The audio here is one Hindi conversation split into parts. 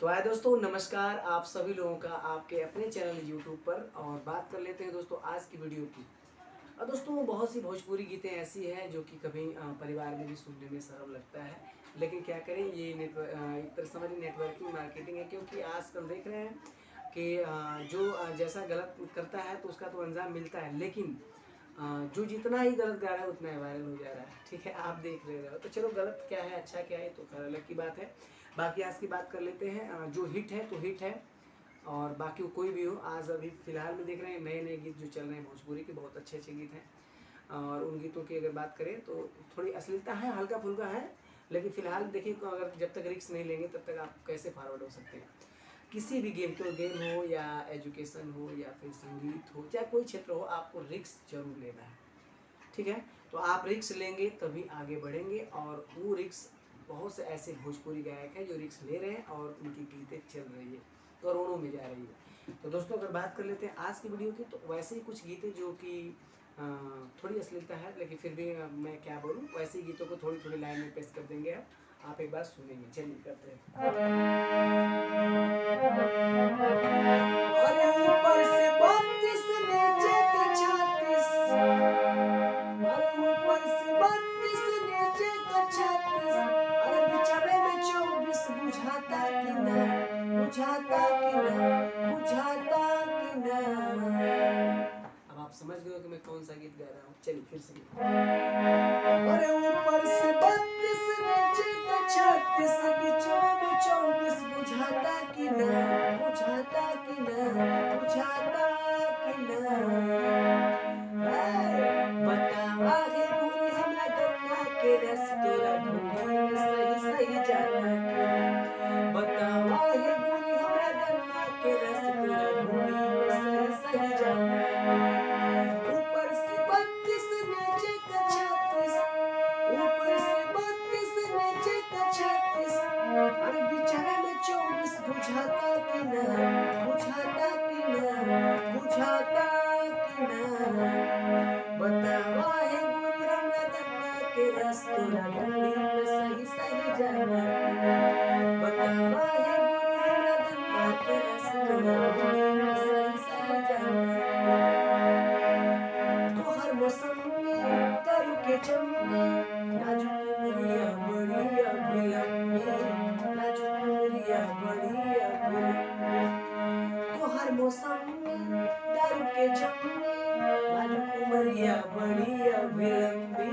तो आए दोस्तों, नमस्कार आप सभी लोगों का आपके अपने चैनल यूट्यूब पर। और बात कर लेते हैं दोस्तों आज की वीडियो की। और दोस्तों बहुत सी भोजपुरी गीतें ऐसी हैं जो कि कभी परिवार में भी सुनने में शर्म लगता है, लेकिन क्या करें, ये एक तरह समझिए नेटवर्किंग मार्केटिंग है। क्योंकि आजकल देख रहे हैं कि जो जैसा गलत करता है तो उसका तो अंजाम मिलता है, लेकिन जो जितना ही गलत गा रहा है उतना ही वायरल हो जा रहा है। ठीक है, आप देख रहे हो। तो चलो, गलत क्या है अच्छा क्या है तो खैर अलग की बात है। बाकी आज की बात कर लेते हैं। जो हिट है तो हिट है, और बाकी कोई भी हो, आज अभी फिलहाल में देख रहे हैं नए नए गीत जो चल रहे हैं भोजपुरी के, बहुत अच्छे अच्छे गीत हैं। और उन गीतों की अगर बात करें तो थोड़ी अश्लीलता है, हल्का फुल्का है, लेकिन फिलहाल देखिए, अगर जब तक रिस्क नहीं लेंगे तब तक आप कैसे फॉरवर्ड हो सकते हैं। किसी भी गेम हो या एजुकेशन हो या फिर संगीत हो, चाहे कोई क्षेत्र हो, आपको रिस्क जरूर लेना है। ठीक है, तो आप रिस्क लेंगे तभी आगे बढ़ेंगे। और वो रिस्क, बहुत से ऐसे भोजपुरी गायक हैं जो रिस्क ले रहे हैं और उनकी गीतें चल रही है, करोड़ों में जा रही है। तो दोस्तों अगर बात कर लेते हैं आज की वीडियो की, तो वैसे ही कुछ गीतें जो कि थोड़ी अश्लीलता है, लेकिन फिर भी मैं क्या बोलूँ, वैसे ही गीतों को थोड़ी थोड़ी लाइन में पेश कर देंगे। आप एक बार सुनेंगे, चलिए करते हैं। अरे ऊपर से 32 नीचे के 36, अरे ऊपर से 32 नीचे का 36, अरे बिचड़े में 24, बुझाता कि ना, बुझाता कि ना, बुझाता कि ना। अब आप समझ गए हो कि मैं कौन सा गीत गा रहा हूँ। चलिए फिर से। अरे ऊपर से 32 नीचे का 36, बिचड़े में 24, बुझाता कि ना, बुझाता कि ना, बुझाता कि ना। बतावा हे गोरी हमरा गन्ना के रस, तोरा ढूंढी में सही सही जाना के ना। बतावा हे गोरी हमरा गन्ना के रस, तोरा ढूंढी में सही सही जाना के। ऊपर से 32 नीचे का 36, ऊपर से 32 नीचे का 36, अरे बिचड़े में 24, बुझाता कि ना, बुझाता कि ना, बुझाता कि ना। बतावा हे गोरी हमरा गन्ना के रस, तोरा ढूंढी में सही सही जाना के ना। बतावा हे गोरी हमरा गन्ना के रस, तोरा ढूंढी में सही सही जाना के। तो हर मौसम में तारू के चमने, नाजुक मुरिया बढ़िया भिलम्बी, नाजुक मुरिया बढ़िया भिलम्बी। तो हर मौसम में दारू के जमने, नाजुक मुरिया बढ़िया भिलम्बी,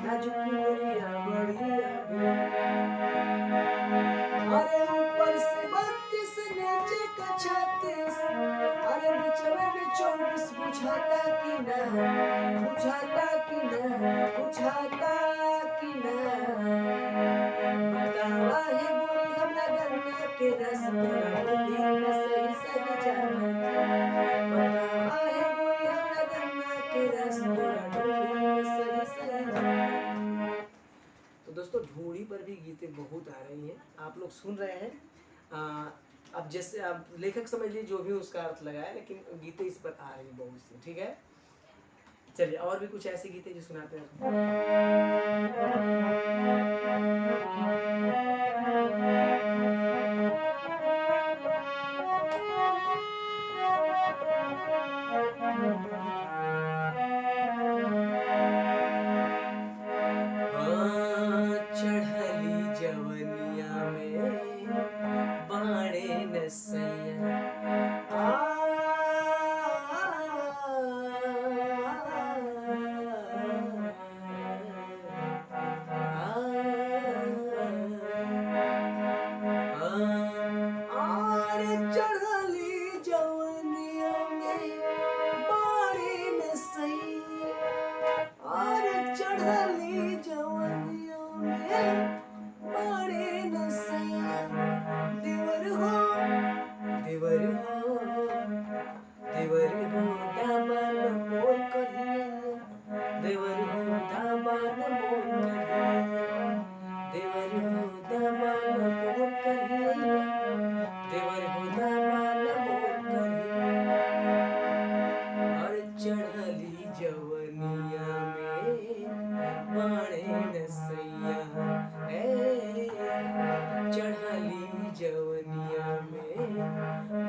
नाजुक मुरिया बढ़िया भिलम्बी। अरे ऊपर से 32 नीचे का 36, अरे बिचड़े में 24, बुझाता कि ना, बुझाता कि ना, बुझाता कि ना। बतावा हे गोरी हमरा गन्ना के रस, तोरा ढूंढी में सही सही जाना के। बतावा हे गोरी हमरा गन्ना के रस, तोरा ढूंढी में सही सही जाना के। तो दोस्तों ढूंढी पर भी गीतें बहुत आ रही हैं, आप लोग सुन रहे हैं। अब जैसे आप लेखक समझ लीजिए जो भी उसका अर्थ लगाए, लेकिन गीतें इस पर आ रही हैं बहुत सी। ठीक है, चलिए और भी कुछ ऐसी गीतें जो सुनाते हैं। चढ़ली जवनिया में बाणे नसैया, चढ़ली जवनिया में बाणे नसैया, और चढ़ली जवनिया में बाणे नसैया। देवर हो जवनिया में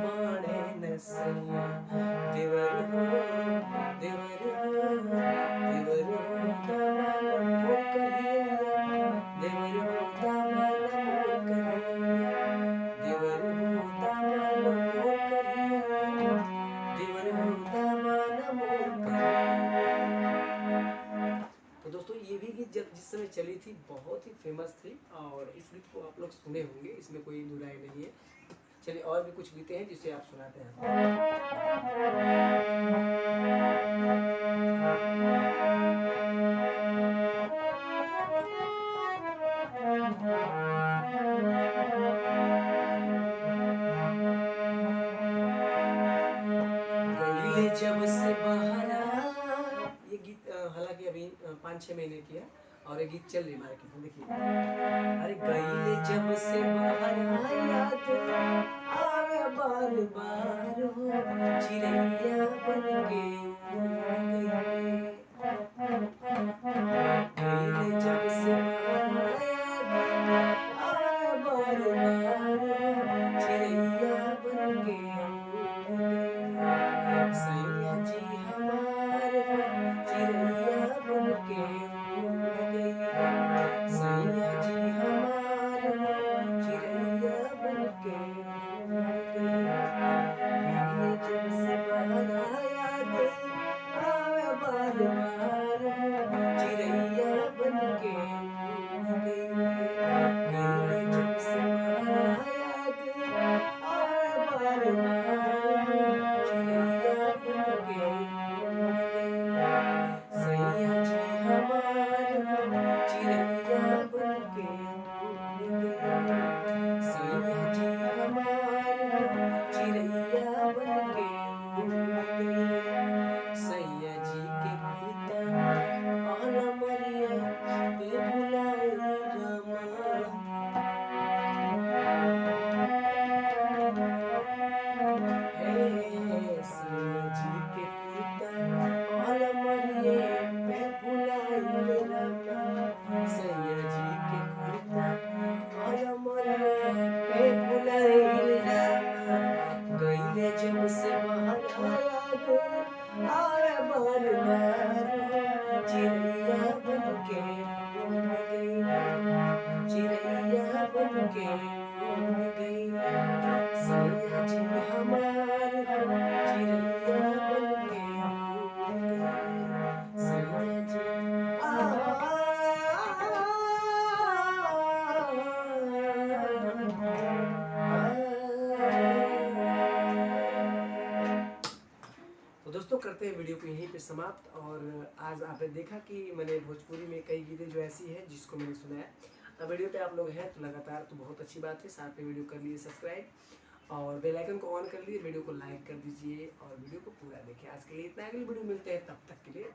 माणे नसैया देवर हो देवर हो देवर हो दामन मोर करिया देवर हो दामन मोर करिया देवर हो दामन मोर करिया देवर हो दामन मोर करिया। तो दोस्तों ये भी गीत जब जिस समय चली थी बहुत ही फेमस थी और इस गीत को आप लोग सुने होंगे, इसमें कोई दुराई नहीं है। चलिए और भी कुछ गीतें हैं जिसे आप सुनाते हैं। गईले जब से बहरा, ये गीत हालांकि अभी 5-6 महीने किया और ये गीत चल रही मार्केट में। देखिए अरे गईले जब से बहरा याद आवे बार बार हो चिड़ैया बन के गईले जब से बहरा याद आवे बार बार चिड़ैया बन के सैया जी हमार चिड़ैया बन के सैया जी हमार चिड़ैया बन के जब से बहरा याद आवे बार बार चिड़ैया बन के जब से बहरा याद आवे बार बार चिड़ैया बन के सैया जी हमार चिड़ैया बन के सैया जी हमार चिड़ैया बन के सैया जी के कुर्ता अलमरिया पे भुलाए रामा सैया जी के कुर्ता अलमरिया पे भुलाए रामा सैया जी के कुर्ता अलमरिया पे भुलाए रामा गईले जब से बहरा याद आवे बार बार चिड़ैया बन के चिड़ैया बन के सैया जी हमार चिड़ैया बन के सैया जी तो दोस्तों करते हैं वीडियो को यहीं पे समाप्त। और आज आपने देखा कि मैंने भोजपुरी में कई गीतें जो ऐसी हैं जिसको मैंने सुनाया। वीडियो पे आप लोग हैं तो लगातार तो बहुत अच्छी बात है, साथ में वीडियो कर लिए सब्सक्राइब और बेल आइकन को ऑन कर लिए, वीडियो को लाइक कर दीजिए और वीडियो को पूरा देखिए। आज के लिए इतना, अगली वीडियो मिलते हैं, तब तक के लिए।